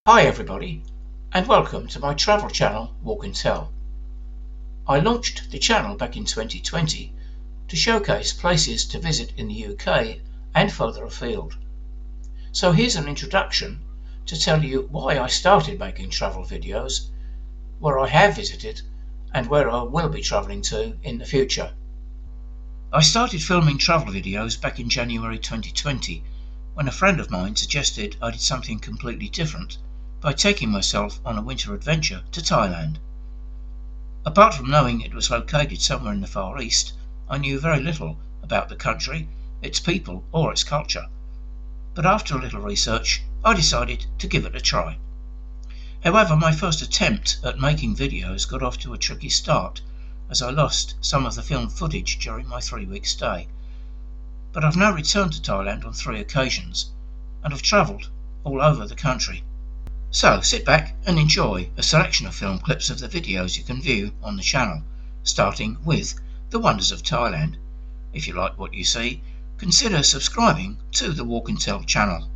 Hi everybody, and welcome to my travel channel Walk and Tell. I launched the channel back in 2020 to showcase places to visit in the UK and further afield. So here's an introduction to tell you why I started making travel videos, where I have visited and where I will be travelling to in the future. I started filming travel videos back in January 2020 when a friend of mine suggested I did something completely different by taking myself on a winter adventure to Thailand. Apart from knowing it was located somewhere in the Far East, I knew very little about the country, its people or its culture. But after a little research, I decided to give it a try. However, my first attempt at making videos got off to a tricky start as I lost some of the film footage during my 3-week stay. But I've now returned to Thailand on 3 occasions and have travelled all over the country. So sit back and enjoy a selection of film clips of the videos you can view on the channel, starting with the wonders of Thailand. If you like what you see, consider subscribing to the Walk and Tell channel.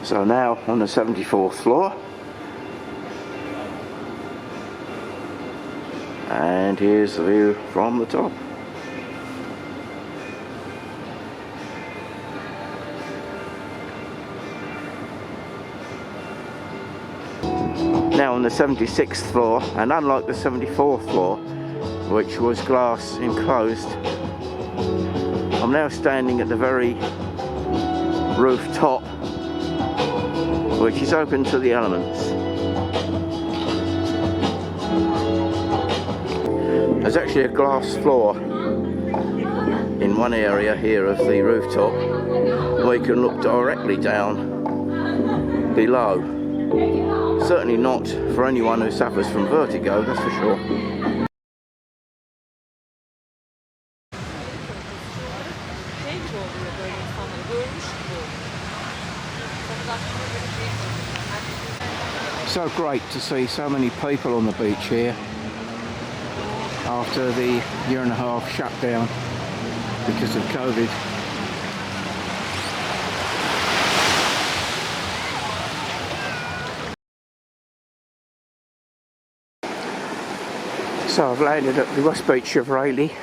So now on the 74th floor, and here's the view from the top. Now on the 76th floor, and unlike the 74th floor, which was glass enclosed, I'm now standing at the very rooftop, which is open to the elements. There's actually a glass floor in one area here of the rooftop where you can look directly down below. Certainly not for anyone who suffers from vertigo, that's for sure. So great to see so many people on the beach here after the 1.5 year shutdown because of COVID. So I've landed at the West Beach of Rayleigh,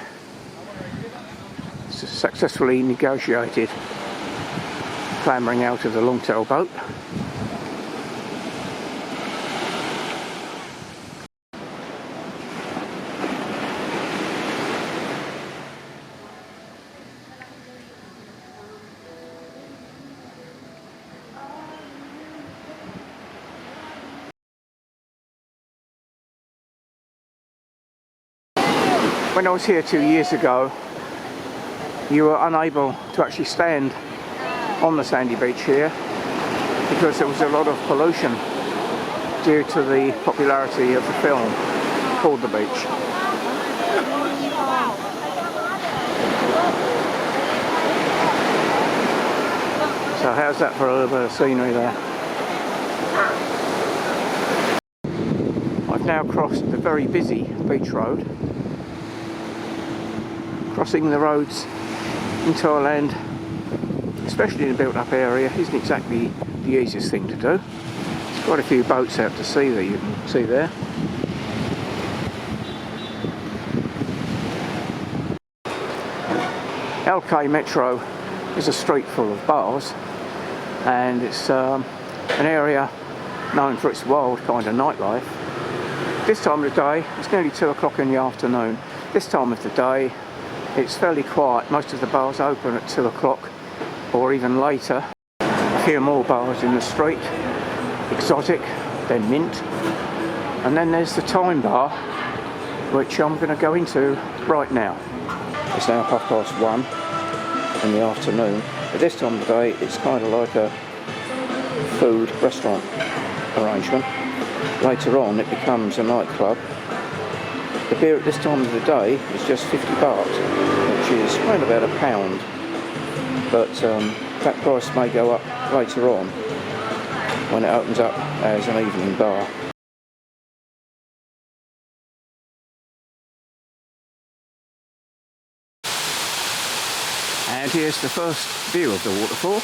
successfully negotiated clambering out of the longtail boat. When I was here 2 years ago, you were unable to actually stand on the sandy beach here because there was a lot of pollution due to the popularity of the film called The Beach. So how's that for a little bit of scenery there? I've now crossed the very busy beach road. Crossing the roads in Thailand, especially in a built-up area, isn't exactly the easiest thing to do. There's quite a few boats out to sea that you can see there. LK Metro is a street full of bars, and it's an area known for its wild kind of nightlife. This time of the day, it's nearly 2 o'clock in the afternoon. This time of the day, it's fairly quiet. Most of the bars open at 2 o'clock or even later. A few more bars in the street. Exotic, then Mint. And then there's the Time Bar, which I'm going to go into right now. It's now 1:30 in the afternoon. At this time of the day, it's kind of like a food restaurant arrangement. later on it becomes a nightclub. The beer at this time of the day is just 50 baht, which is around about £1, but that price may go up later on when it opens up as an evening bar. And here's the first view of the waterfall.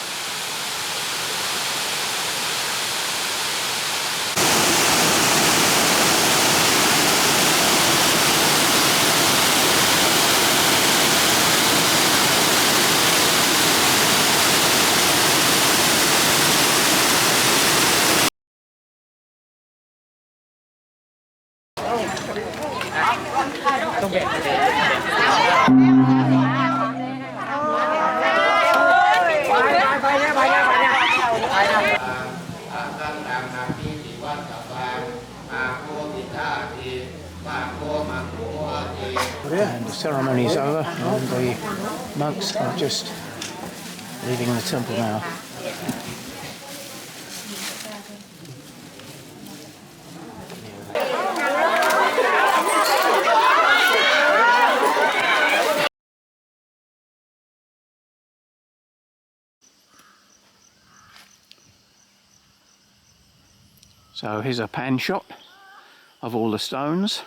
And the ceremony is over, and the monks are just leaving the temple now. So here's a pan shot of all the stones.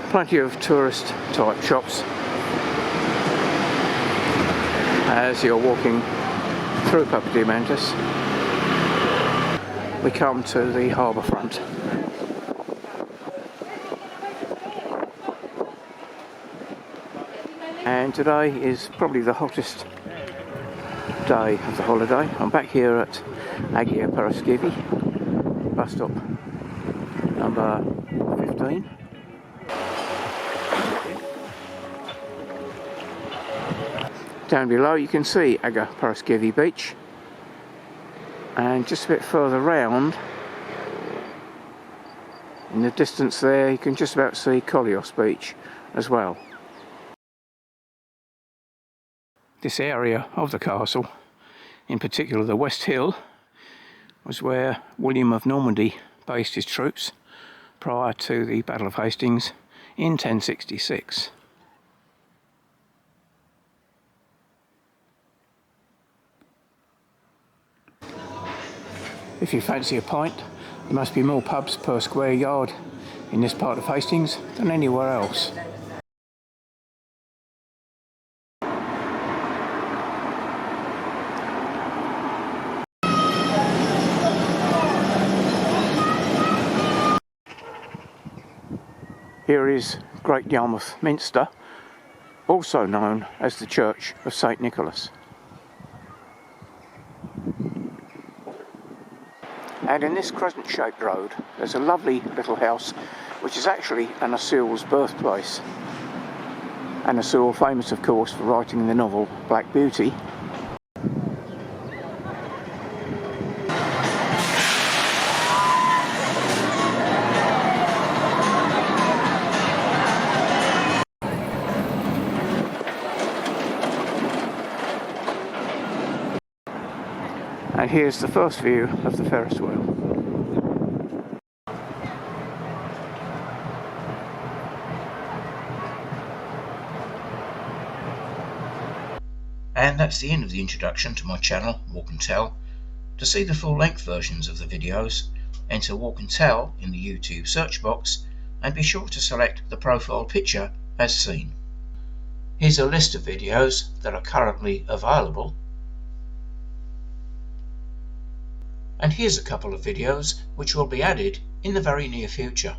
Plenty of tourist type shops as you're walking through Papadimiantas. We come to the harbour front. And today is probably the hottest day of the holiday. I'm back here at Agia Paraskivi, bus stop number 15. Down below you can see Agia Paraskivi beach, and just a bit further round in the distance there you can just about see Kolios beach as well. This area of the castle, in particular the West Hill, was where William of Normandy based his troops prior to the Battle of Hastings in 1066. If you fancy a pint, there must be more pubs per square yard in this part of Hastings than anywhere else. Here is Great Yarmouth Minster, also known as the Church of St. Nicholas. And in this crescent-shaped road, there's a lovely little house, which is actually Anna Sewell's birthplace. Anna Sewell, famous of course for writing the novel Black Beauty. And here's the first view of the Ferris wheel. And that's the end of the introduction to my channel, Walk and Tell. To see the full-length versions of the videos, enter Walk and Tell in the YouTube search box and be sure to select the profile picture as seen. Here's a list of videos that are currently available, and here's a couple of videos which will be added in the very near future.